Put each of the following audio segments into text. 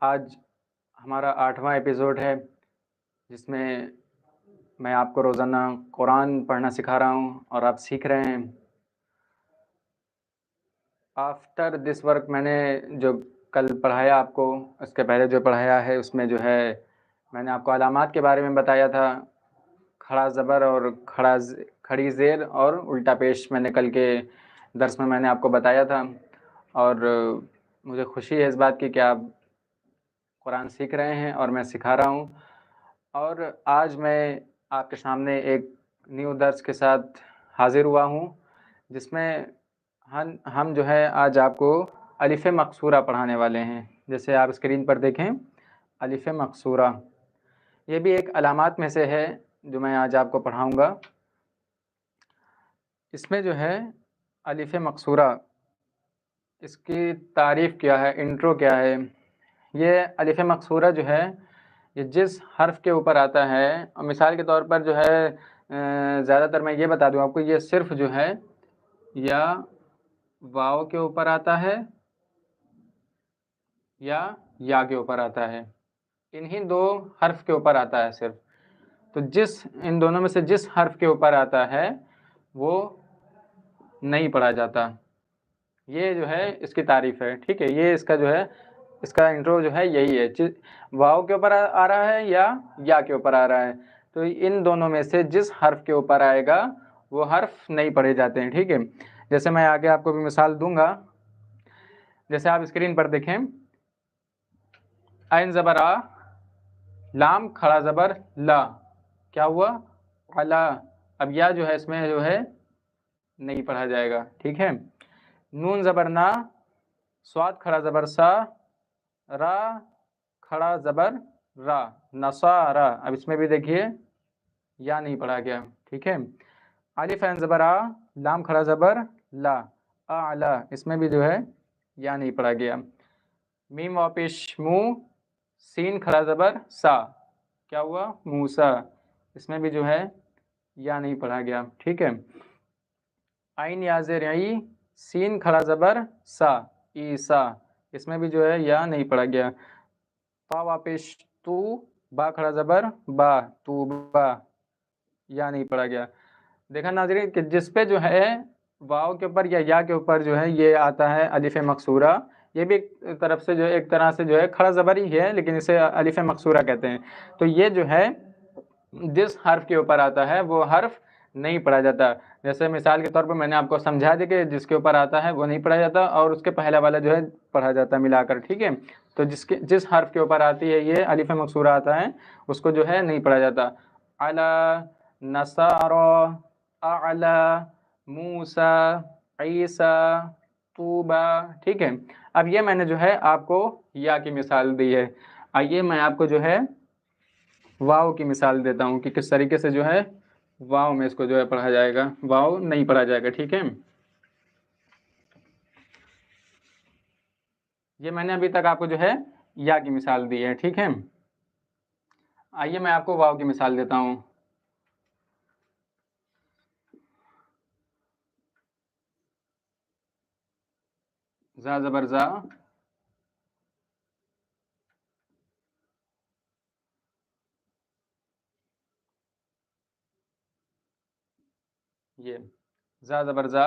आज हमारा 8वां एपिसोड है, जिसमें मैं आपको रोज़ाना कुरान पढ़ना सिखा रहा हूँ और आप सीख रहे हैं। आफ्टर दिस वर्क मैंने जो कल पढ़ाया आपको, उसके पहले जो पढ़ाया है उसमें जो है मैंने आपको अलामात के बारे में बताया था। खड़ा ज़बर और खड़ी ज़ेर और उल्टा पेश मैंने कल के दर्स में मैंने आपको बताया था। और मुझे खुशी है इस बात की कि आप कुरान सीख रहे हैं और मैं सिखा रहा हूँ। और आज मैं आपके सामने एक न्यू दर्स के साथ हाज़िर हुआ हूँ, जिसमें हम जो है आज आपको अलिफ़ मकसूरा पढ़ाने वाले हैं। जैसे आप स्क्रीन पर देखें, अलिफ़ मकसूरा ये भी एक अलामात में से है जो मैं आज आपको पढ़ाऊँगा। इसमें जो है अलिफ़ मकसूरा, इसकी तारीफ़ क्या है, इंट्रो क्या है। ये अलिफ़ मकसूरा जो है, ये जिस हर्फ़ के ऊपर आता है, और मिसाल के तौर पर जो है ज़्यादातर मैं ये बता दूँ आपको, ये सिर्फ़ जो है या वाव के ऊपर आता है या के ऊपर आता है। इन्हीं दो हर्फ़ के ऊपर आता है सिर्फ़। तो इन दोनों में से जिस हर्फ़ के ऊपर आता है, वो नहीं पढ़ा जाता। ये जो है इसकी तारीफ़ है, ठीक है? ये इसका जो है, इसका इंट्रो जो है यही है। वाव के ऊपर आ रहा है या के ऊपर आ रहा है, तो इन दोनों में से जिस हर्फ़ के ऊपर आएगा वो हर्फ़ नहीं पढ़े जाते हैं, ठीक है? जैसे मैं आगे आपको भी मिसाल दूंगा। जैसे आप स्क्रीन पर देखें, ऐन ज़बर आ, लाम खड़ा ज़बर ला, क्या हुआ? अला। अब या जो है इसमें जो है नहीं पढ़ा जाएगा, ठीक है? नून ज़बर ना, स्वाद खड़ा ज़बर सा, रा खड़ा ज़बर रा, नसारा। अब इसमें भी देखिए या नहीं पढ़ा गया, ठीक है? अलिफ ऐन ज़बर आ, लाम खड़ा ज़बर ला, आला, इसमें भी जो है या नहीं पढ़ा गया। मीम वापिश मुँह, सीन खड़ा ज़बर सा, क्या हुआ? मूसा, इसमें भी जो है या नहीं पढ़ा गया, ठीक है? आइन याज़ेर ई, सीन खड़ा ज़बर सा, ईसा, इसमें भी जो है या नहीं पढ़ा गया। ता वापिश तू, बा खड़ा ज़बर बा, तूबा, या नहीं पढ़ा गया। देखा नाज़रीन कि जिस पे जो है वाव के ऊपर या के ऊपर जो है ये आता है अलिफ़ मकसूरा, ये भी एक तरफ से जो है, एक तरह से जो है खड़ा ज़बर ही है, लेकिन इसे अलिफ़ मकसूरा कहते हैं। तो ये जो है जिस हर्फ़ के ऊपर आता है वो हर्फ़ नहीं पढ़ा जाता। जैसे मिसाल के तौर पर मैंने आपको समझा दिया कि जिसके ऊपर आता है वो नहीं पढ़ा जाता और उसके पहला वाला जो है पढ़ा जाता है मिलाकर, ठीक है? तो जिस हर्फ़ के ऊपर आती है ये अलिफ़ मकसूरा आता है, उसको जो है नहीं पढ़ा जाता। अला, नसारा, अला, मूसा, ईसा, तूबा, ठीक है? अब ये मैंने जो है आपको या की मिसाल दी है। आइए मैं आपको जो है वाव की मिसाल देता हूँ कि किस तरीके से जो है वाव में इसको जो है पढ़ा जाएगा, वाव नहीं पढ़ा जाएगा, ठीक है? ये मैंने अभी तक आपको जो है या की मिसाल दी है, ठीक है? आइए मैं आपको वाव की मिसाल देता हूँ। जा ज़बर जा, ये जा ज़बर जा,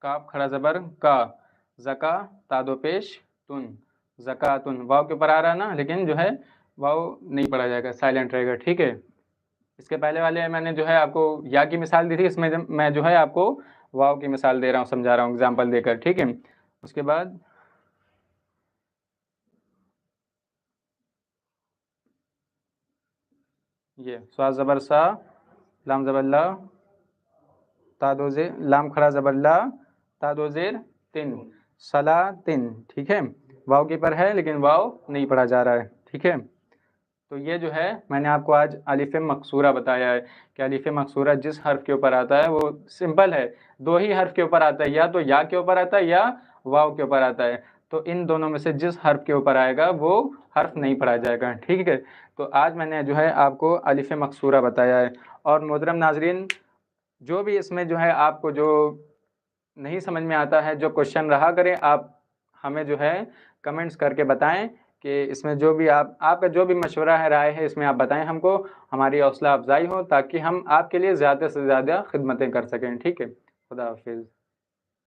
काफ खड़ा ज़बर का, ज़का तादो पेश तुन, ज़कातुन, वाव के ऊपर आ रहा है ना, लेकिन जो है वाव नहीं पढ़ा जाएगा, साइलेंट रहेगा, ठीक है? इसके पहले वाले मैंने जो है आपको या की मिसाल दी थी, इसमें मैं जो है आपको वाव की मिसाल दे रहा हूँ, समझा रहा हूँ एग्जाम्पल देकर, ठीक है? उसके बाद ये स्वाद ज़बर सा, लाम ज़बर ला, तादो जे, लाम खड़ा ज़बर ला, तादो जेर तिन, सला तिन, ठीक है? वाव के पर है लेकिन वाव नहीं पढ़ा जा रहा है, ठीक है? तो ये जो है मैंने आपको आज अलिफ़ मकसूरा बताया है कि अलिफ़ मकसूरा जिस हर्फ़ के ऊपर आता है वो सिंपल है, दो ही हर्फ़ के ऊपर आता है, या तो या के ऊपर आता है या वाव के ऊपर आता है। तो इन दोनों में से जिस हर्फ़ के ऊपर आएगा वो हर्फ़ नहीं पढ़ा जाएगा, ठीक है? तो आज मैंने जो है आपको अलिफ़ मकसूरा बताया है। और मोहतरम नाज़रीन, जो भी इसमें जो है आपको जो नहीं समझ में आता है, जो क्वेश्चन रहा करें, आप हमें जो है कमेंट्स करके बताएं कि इसमें जो भी आपका जो भी मशवरा है, राय है, इसमें आप बताएं हमको, हमारी हौसला अफजाई हो ताकि हम आपके लिए ज़्यादा से ज़्यादा खिदमतें कर सकें। ठीक है, खुदा हाफिज़।